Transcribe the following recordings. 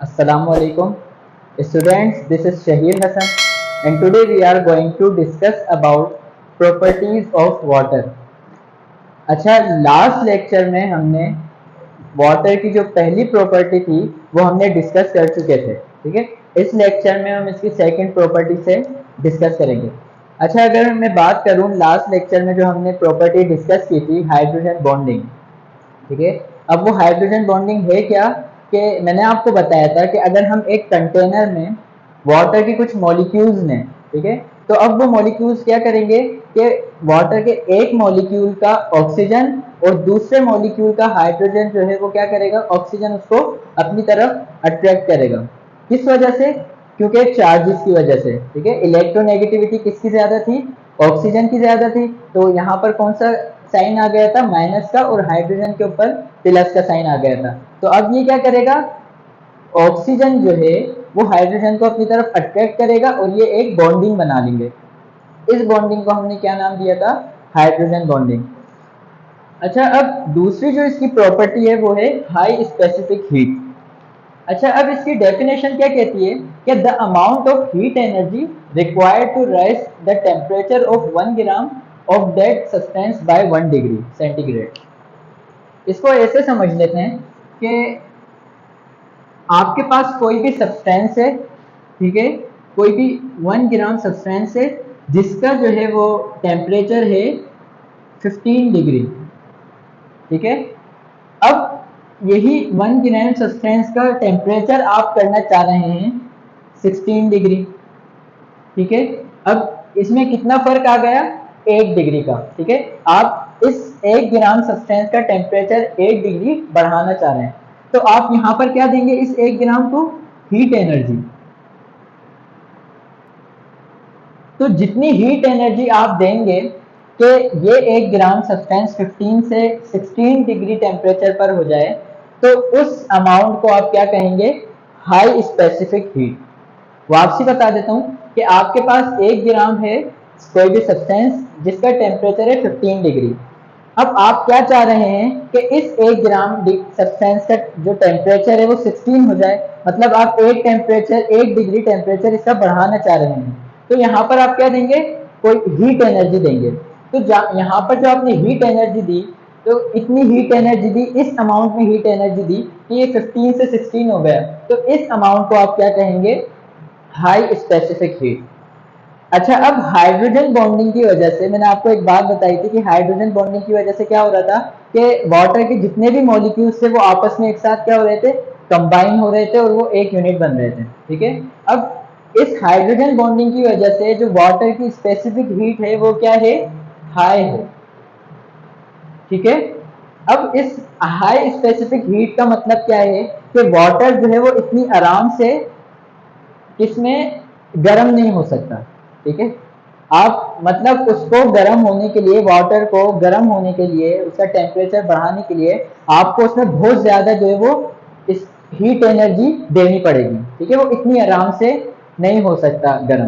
Assalamu alaikum. Students, this is Shahir Hassan and today we are going to discuss about properties of water. अच्छा, last lecture में हमने water की जो पहली property थी वो हमने डिस्कस कर चुके थे। ठीक है, इस लेक्चर में हम इसकी सेकंड प्रॉपर्टी से डिस्कस करेंगे। अच्छा, अगर मैं बात करूं लास्ट लेक्चर में जो हमने प्रॉपर्टी डिस्कस की थी हाइड्रोजन बॉन्डिंग। ठीक है, अब वो हाइड्रोजन बॉन्डिंग है क्या कि मैंने आपको बताया था कि अगर हम एक कंटेनर में वाटर के कुछ मॉलिक्यूल्स लें, ठीक है, तो अब वो मॉलिक्यूल्स क्या करेंगे कि वाटर के एक मॉलिक्यूल का ऑक्सीजन और दूसरे मॉलिक्यूल का हाइड्रोजन जो है वो क्या करेगा, ऑक्सीजन उसको अपनी तरफ अट्रैक्ट करेगा। किस वजह से? क्योंकि चार्जेस की वजह से। ठीक है, इलेक्ट्रोनेगेटिविटी किसकी ज्यादा थी? ऑक्सीजन की ज्यादा थी। तो यहाँ पर कौन सा साइन आ गया था? माइनस का, और हाइड्रोजन के ऊपर प्लस का साइन आ गया था। तो अब ये क्या करेगा, ऑक्सीजन जो है वो हाइड्रोजन को अपनी तरफ अट्रैक्ट करेगा और ये एक बॉन्डिंग बना लेंगे। इस बॉन्डिंग को हमने क्या नाम दिया था? Hydrogen bonding. अच्छा, अब दूसरी जो इसकी प्रॉपर्टी है वो है हाई स्पेसिफिक हीट। अच्छा, अब इसकी डेफिनेशन क्या कहती है कि the amount of heat energy required to raise the temperature of 1 gram of that substance by 1 degree centigrade. इसको ऐसे समझ लेते हैं कि आपके पास कोई भी सब्सटेंस है, ठीक है, कोई भी 1 ग्राम सब्सटेंस है जिसका जो है वो टेम्परेचर है 15 डिग्री। ठीक है, अब यही 1 ग्राम सब्सटेंस का टेम्परेचर आप करना चाह रहे हैं 16 डिग्री। ठीक है, अब इसमें कितना फर्क आ गया? 1 डिग्री का। ठीक है, आप इस 1 ग्राम सब्सटेंस का टेम्परेचर 1 डिग्री बढ़ाना चाह रहे हैं, तो आप यहां पर क्या देंगे इस 1 ग्राम को? Heat energy. तो जितनी हीट एनर्जी आप देंगे कि ये 1 ग्राम सब्सटेंस 15 से 16 डिग्री टेम्परेचर पर हो जाए, तो उस अमाउंट को आप क्या कहेंगे? High specific heat. वापसी बता देता हूं कि आपके पास 1 ग्राम है कोई भी सब्सटेंस जिसका टेम्परेचर है 15 डिग्री। अब आप क्या चाह रहे हैं कि इस 1 ग्राम सब्सटेंस का जो टेम्परेचर है वो 16 हो जाए, मतलब आप एक डिग्री टेम्परेचर इसका बढ़ाना चाह रहे हैं। तो यहाँ पर आप क्या देंगे? कोई हीट एनर्जी देंगे। तो यहाँ पर जो आपने हीट एनर्जी दी, तो इतनी हीट एनर्जी दी, इस अमाउंट में हीट एनर्जी दी कि ये 15 से 16 हो गया, तो इस अमाउंट को आप क्या कहेंगे? High specific heat. अच्छा, अब हाइड्रोजन बॉन्डिंग की वजह से, मैंने आपको एक बात बताई थी कि हाइड्रोजन बॉन्डिंग की वजह से क्या हो रहा था कि वाटर के जितने भी मॉलिक्यूल्स थे वो आपस में एक साथ क्या हो रहे थे? कंबाइन हो रहे थे और वो एक यूनिट बन रहे थे। ठीक है, अब इस हाइड्रोजन बॉन्डिंग की वजह से जो वाटर की स्पेसिफिक हीट है वो क्या है? हाई है। ठीक है, अब इस हाई स्पेसिफिक हीट का मतलब क्या है कि वाटर जो है वो इतनी आराम से किसमें गर्म नहीं हो सकता। ठीक है, आप मतलब उसको गर्म होने के लिए, वाटर को गर्म होने के लिए, उसका टेम्परेचर बढ़ाने के लिए आपको उसमें बहुत ज्यादा जो है वो इस हीट एनर्जी देनी पड़ेगी। ठीक है, वो इतनी आराम से नहीं हो सकता गर्म।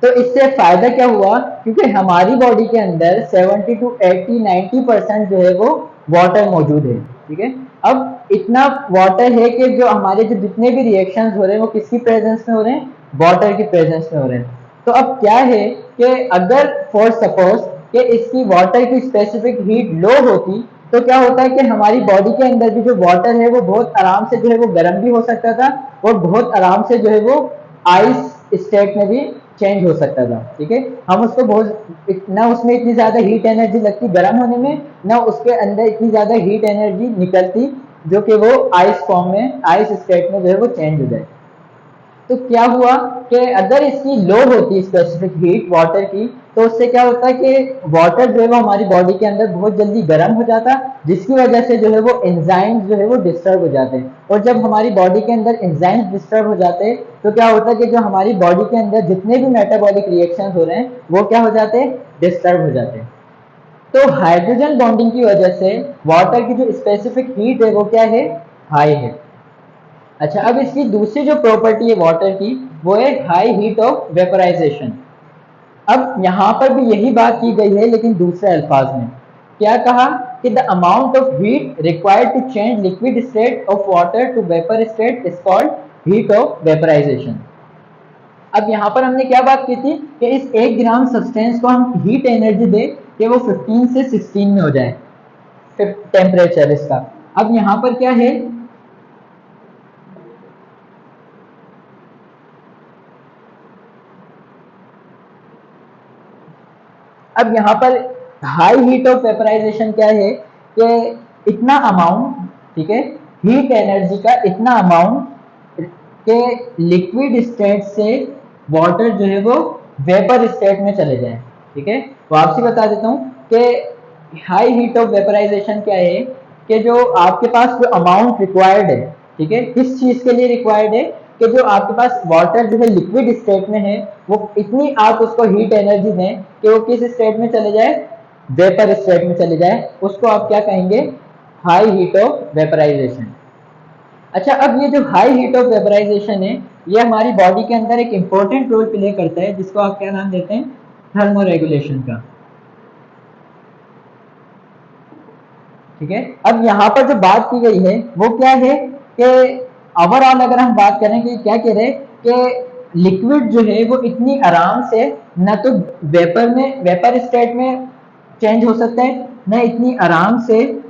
तो इससे फायदा क्या हुआ? क्योंकि हमारी बॉडी के अंदर 70 टू 80 90% जो है वो वाटर मौजूद है। ठीक है, अब इतना वाटर है कि जो हमारे जो जितने भी रिएक्शंस हो रहे हैं वो किसकी प्रेजेंस में हो रहे हैं? वाटर की प्रेजेंस में हो रहे हैं। तो अब क्या है कि अगर फॉर सपोज कि इसकी वाटर की स्पेसिफिक हीट लो होती, तो क्या होता है कि हमारी बॉडी के अंदर भी जो वाटर है वो बहुत आराम से जो है वो गर्म भी हो सकता था और बहुत आराम से जो है वो आइस स्टेट में भी चेंज हो सकता था। ठीक है, हम उसको बहुत ना उसमें इतनी ज्यादा हीट एनर्जी लगती गर्म होने में, ना उसके अंदर इतनी ज्यादा हीट एनर्जी निकलती जो कि वो आइस फॉर्म में, आइस स्टेट में जो है वो चेंज हो जाए। तो क्या हुआ कि अगर इसकी लो होती स्पेसिफिक हीट वाटर की, तो उससे क्या होता है कि वाटर जो है वो हमारी बॉडी के अंदर बहुत जल्दी गर्म हो जाता, जिसकी वजह से जो है वो एंजाइम्स जो है वो डिस्टर्ब हो जाते हैं। और जब हमारी बॉडी के अंदर एंजाइम्स डिस्टर्ब हो जाते हैं तो क्या होता है कि जो हमारी बॉडी के अंदर जितने भी मेटाबॉलिक रिएक्शंस हो रहे हैं वो क्या हो जाते हैं? डिस्टर्ब हो जाते हैं। तो हाइड्रोजन बॉन्डिंग की वजह से वाटर की जो स्पेसिफिक हीट है वो क्या है? हाई है। अच्छा, अब इसकी दूसरी जो प्रॉपर्टी है वाटर की वो है हाई हीट ऑफ वेपराइजेशन। अब यहां पर भी यही बात की गई है लेकिन दूसरे अल्फाज में। क्या कहा कि कि the amount of heat required to change liquid state of water to vapour state is called heat of vaporisation. अब यहाँ पर हमने क्या बात की थी कि इस 1 ग्राम सब्सटेंस को हम हीट एनर्जी दें कि वो 15 से 16 में हो जाए टेम्परेचर इसका। अब यहाँ पर क्या है, अब यहाँ पर हाई हीट ऑफ वेपराइजेशन क्या है कि इतना अमाउंट, ठीक है, हीट एनर्जी का इतना अमाउंट के लिक्विड स्टेट से वाटर जो है वो वेपर स्टेट में चले जाए। ठीक है, वापसी बता देता हूँ कि हाई हीट ऑफ वेपराइजेशन क्या है कि जो आपके पास जो अमाउंट रिक्वायर्ड है, ठीक है, किस चीज के लिए रिक्वायर्ड है कि जो आपके पास वाटर जो है लिक्विड स्टेट में है वो इतनी आप उसको हीट एनर्जी दें कि वो किस स्टेट में चले जाए, वेपर स्टेट में चले जाए, उसको आप क्या कहेंगे, हाई हीट ऑफ वेपराइजेशन। अच्छा, अब ये जो हाई हीट ऑफ वेपराइजेशन है ये हमारी बॉडी के अंदर एक इंपॉर्टेंट रोल प्ले करता है जिसको आप क्या नाम देते हैं, थर्मोरेगुलेशन का। ठीक है, अब यहाँ पर जो बात की गई है वो क्या है कि ओवरऑल अगर हम बात करें कि क्या कह रहे हैं कि लिक्विड जो है वो इतनी आराम से न तो वेपर में, वेपर स्टेट में चेंज हो सकता है, न इतनी आराम से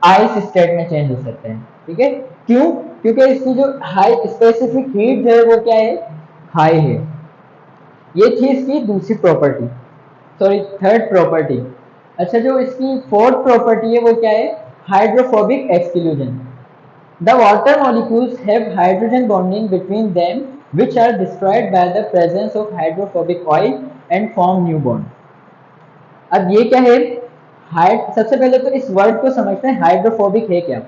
आइस स्टेट में चेंज हो सकते हैं। ठीक है, क्यों? क्योंकि इसकी जो हाई स्पेसिफिक हीट जो है वो क्या है, हाई है। ये थी इसकी दूसरी प्रॉपर्टी, सॉरी थर्ड प्रॉपर्टी। अच्छा, जो इसकी फोर्थ प्रॉपर्टी है वो क्या है, hydrophobic exclusion. The water molecules have hydrogen bonding between them which are destroyed by the presence of hydrophobic oil and form new bond। अब ये क्या है, सबसे पहले तो इस वर्ड को समझते हैं हाइड्रोफोबिक है क्या।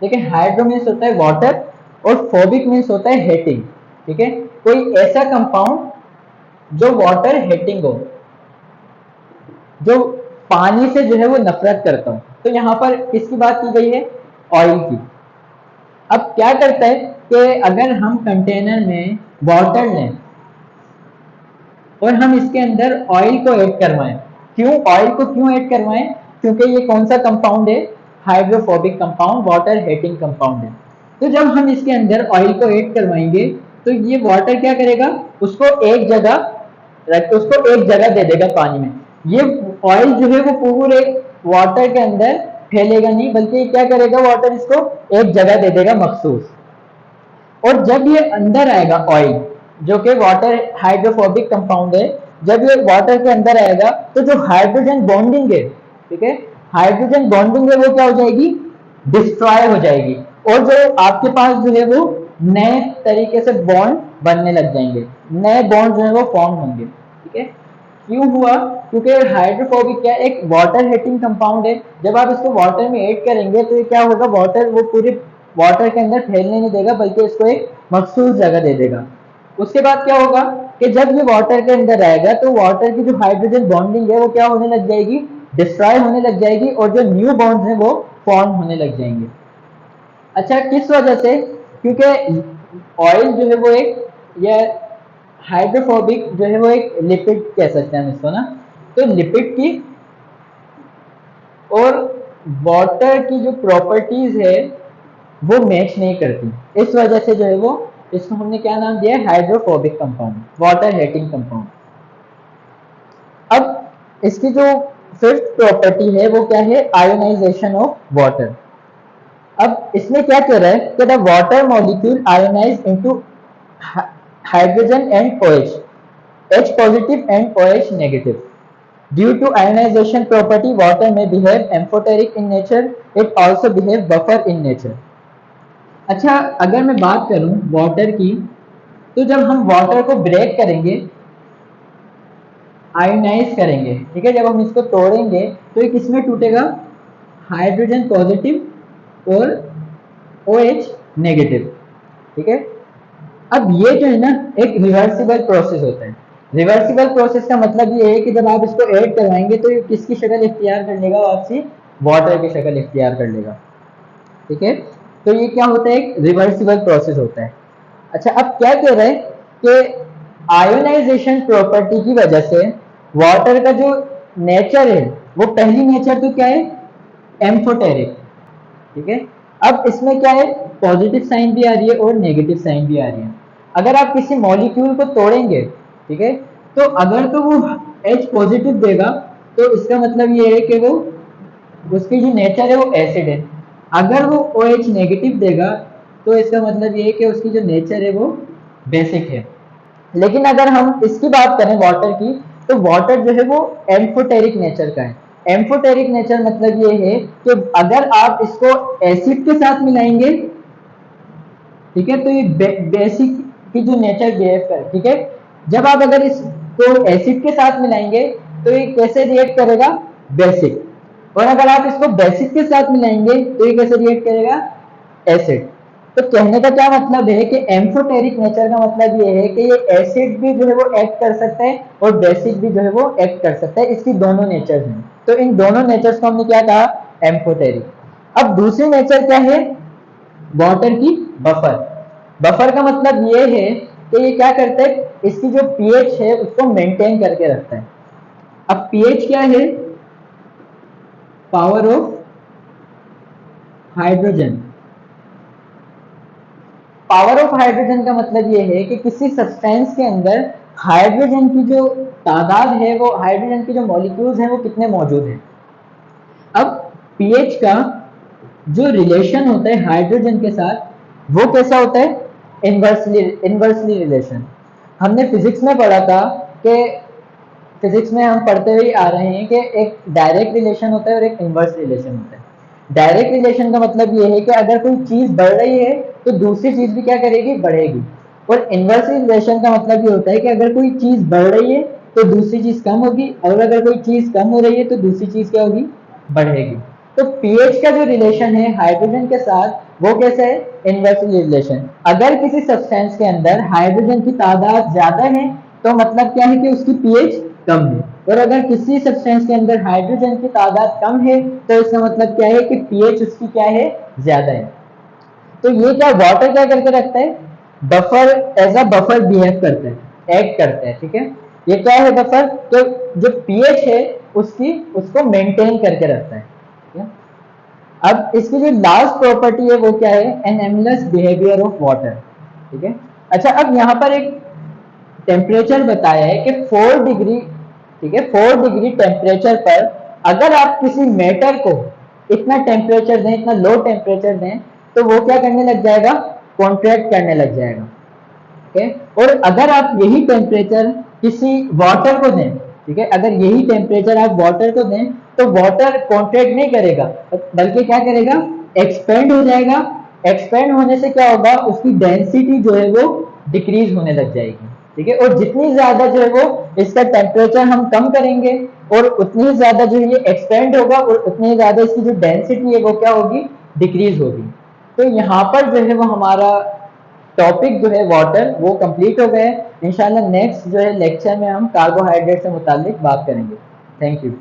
देखिए, हाइड्रो मीन्स होता है वाटर और फोबिक मीन्स होता है हेटिंग। ठीक है, कोई ऐसा कंपाउंड जो वाटर हेटिंग हो, जो पानी से जो है वो नफरत करता हो। तो यहाँ पर किसकी बात की गई है, ऑयल की। अब क्या करता है कि अगर हम कंटेनर में वाटर लें और हम इसके अंदर ऑयल को ऐड करवाएं, क्यों ऑयल को क्यों ऐड करवाएं, क्योंकि ये कौन सा कंपाउंड है, hydrophobic compound, water hating compound है। तो जब हम इसके अंदर ऑयल को ऐड करवाएंगे तो ये वाटर क्या करेगा, उसको एक जगह दे देगा पानी में। ये ऑयल जो है वो पूरे वाटर के अंदर फैलेगा नहीं, बल्कि क्या करेगा, वाटर इसको एक जगह दे देगा मखसूस। और जब ये अंदर आएगा ऑयल, जो कि वाटर हाइड्रोफोबिक कंपाउंड है, जब ये वाटर के अंदर आएगा तो जो हाइड्रोजन बॉन्डिंग है, ठीक है, हाइड्रोजन बॉन्डिंग है वो क्या हो जाएगी, डिस्ट्रॉय हो जाएगी। और जो आपके पास जो है वो नए तरीके से बॉन्ड बनने लग जाएंगे, नए बॉन्ड जो है वो फॉर्म होंगे। ठीक है, क्यों हुआ, क्योंकि हाइड्रोफोबिक क्या एक वाटर हेटिंग कंपाउंड है। जब आप इसको वाटर में ऐड करेंगे तो ये क्या होगा, वाटर वो पूरे वाटर के अंदर फैलने नहीं देगा, बल्कि इसको एक मखसूस जगह दे देगा। उसके बाद क्या होगा कि जब ये वाटर के अंदर आएगा तो वाटर की जो हाइड्रोजन बॉन्डिंग है वो क्या होने लग जाएगी, डिस्ट्रॉय होने लग जाएगी, और जो न्यू बॉन्ड्स हैं वो फॉर्म होने लग जाएंगे। अच्छा, किस वजह से, क्योंकि ऑयल जो है वो एक, या हाइड्रोफोबिक जो है वो एक लिपिड कह सकते हैं हम इसको ना, तो लिपिड की और वाटर की जो प्रॉपर्टीज है वो मैच नहीं करती। इस वजह से जो है वो, इसको हमने क्या नाम दिया है, hydrophobic compound, water hating compound. अब इसकी जो फिफ्थ प्रॉपर्टी है वो क्या है, आयोनाइजेशन ऑफ वाटर। अब इसमें क्या कह रहा है कि the water molecule ionise into hydrogen and OH, H positive and OH negative. Due to ionization property, water may behave amphoteric in nature. It also behave buffer in nature. अच्छा, अगर मैं बात करूं वाटर की, तो जब हम वाटर को ब्रेक करेंगे, आयोनाइज करेंगे, ठीक है, जब हम इसको तोड़ेंगे तो ये किसमें टूटेगा, हाइड्रोजन पॉजिटिव और OH नेगेटिव। ठीक है, अब ये जो है ना एक रिवर्सिबल प्रोसेस होता है। रिवर्सिबल प्रोसेस का मतलब ये है कि जब आप इसको ऐड करवाएंगे तो ये किसकी शक्ल इख्तियार कर लेगा, वापसी वाटर की शक्ल इख्तियार कर लेगा। ठीक है, तो ये क्या होता है, एक रिवर्सिबल प्रोसेस होता है। अच्छा, अब क्या कह रहे हैं कि आयोनाइजेशन प्रॉपर्टी की वजह से वाटर का जो नेचर है वो, पहली नेचर तो क्या है, एम्फोटेरिक। ठीक है, अब इसमें क्या है, पॉजिटिव साइन भी आ रही है और नेगेटिव साइन भी आ रही है। अगर आप किसी मॉलिक्यूल को तोड़ेंगे, ठीक है, तो अगर तो वो H पॉजिटिव देगा तो इसका मतलब ये है कि वो उसकी जो नेचर है वो एसिड है। अगर वो OH नेगेटिव देगा तो इसका मतलब ये है कि उसकी जो नेचर है वो बेसिक है। लेकिन अगर हम इसकी बात करें वाटर की, तो वाटर जो है वो एम्फोटेरिक नेचर का है। एम्फोटेरिक नेचर मतलब ये है कि अगर आप इसको एसिड के साथ मिलाएंगे, ठीक है, तो ये बेसिक की जो नेचर बिहेव कर, ठीक है, जब आप अगर इसको एसिड के साथ मिलाएंगे तो ये कैसे रिएक्ट करेगा, बेसिक। और अगर आप इसको बेसिक के साथ मिलाएंगे तो ये कैसे रिएक्ट करेगा, एसिड। तो कहने का क्या मतलब है कि एम्फोटेरिक नेचर का मतलब ये है कि ये एसिड भी जो है वो एक्ट कर सकता है और बेसिक भी जो है वो एक्ट कर सकता है, इसकी दोनों नेचर्स हैं। तो इन दोनों नेचर्स को हमने क्या कहा, एम्फोटेरिक। अब दूसरी नेचर क्या है वाटर की, बफर। बफर का मतलब ये है कि ये क्या करता है, इसकी जो पीएच है उसको मेंटेन करके रखता है। अब पीएच क्या है, power of hydrogen. Power of hydrogen का मतलब ये है कि किसी सब्सटेंस के अंदर हाइड्रोजन की जो तादाद है, वो हाइड्रोजन की जो मॉलिक्यूल्स हैं वो कितने मौजूद हैं। अब पीएच का जो रिलेशन होता है हाइड्रोजन के साथ वो कैसा होता है, इनवर्सली रिलेशन। हमने फिजिक्स में पढ़ा था कि फिजिक्स में हम पढ़ते हुए आ रहे हैं कि एक डायरेक्ट रिलेशन होता है और एक इनवर्स रिलेशन होता है। डायरेक्ट रिलेशन का मतलब ये है कि अगर कोई चीज बढ़ रही है तो दूसरी चीज भी क्या करेगी, बढ़ेगी। और इनवर्स रिलेशन का मतलब ये होता है कि अगर कोई चीज बढ़ रही है तो दूसरी चीज कम होगी, और अगर कोई चीज कम हो रही है तो दूसरी चीज क्या होगी, बढ़ेगी। तो पीएच का जो रिलेशन है हाइड्रोजन के साथ वो कैसा है, इनवर्स रिलेशन। अगर किसी सब्सटेंस के अंदर हाइड्रोजन की तादाद ज्यादा है तो मतलब क्या है कि उसकी पीएच कम है, और अगर किसी सब्सटेंस के अंदर हाइड्रोजन की तादाद कम है तो इसका मतलब क्या है कि पीएच उसकी क्या है, ज्यादा है। तो ये क्या वाटर क्या करके रखता है, buffer, as a buffer behave करता है, एक्ट करता है। ठीक है, ये क्या है बफर, तो जो पीएच है उसकी उसको मेंटेन करके रखता है। ठीक है? अब इसकी जो लास्ट प्रॉपर्टी है वो क्या है, एनएमलेस बिहेवियर ऑफ वाटर। ठीक है, अच्छा अब यहाँ पर एक टेम्परेचर बताया है कि 4 डिग्री, ठीक है, 4 डिग्री टेम्परेचर पर अगर आप किसी मेटर को इतना टेम्परेचर दें, इतना लो टेम्परेचर दें, तो वो क्या करने लग जाएगा, कॉन्ट्रैक्ट करने लग जाएगा। ठीक है, और अगर आप यही टेम्परेचर किसी वाटर को दें, ठीक है, अगर यही टेम्परेचर आप वाटर को दें तो वाटर कॉन्ट्रैक्ट नहीं करेगा बल्कि क्या करेगा, एक्सपेंड हो जाएगा। एक्सपेंड होने से क्या होगा, उसकी डेंसिटी जो है वो डिक्रीज होने लग जाएगी। ठीक है, और जितनी ज्यादा जो है वो इसका टेम्परेचर हम कम करेंगे और उतनी ज्यादा जो ये एक्सपेंड होगा और उतनी ज्यादा इसकी जो डेंसिटी है वो क्या होगी, डिक्रीज होगी। तो यहाँ पर जो है वो हमारा टॉपिक जो है वाटर वो कंप्लीट हो गए। इंशाल्लाह नेक्स्ट जो है लेक्चर में हम कार्बोहाइड्रेट से मुतालिक बात करेंगे। Thank you.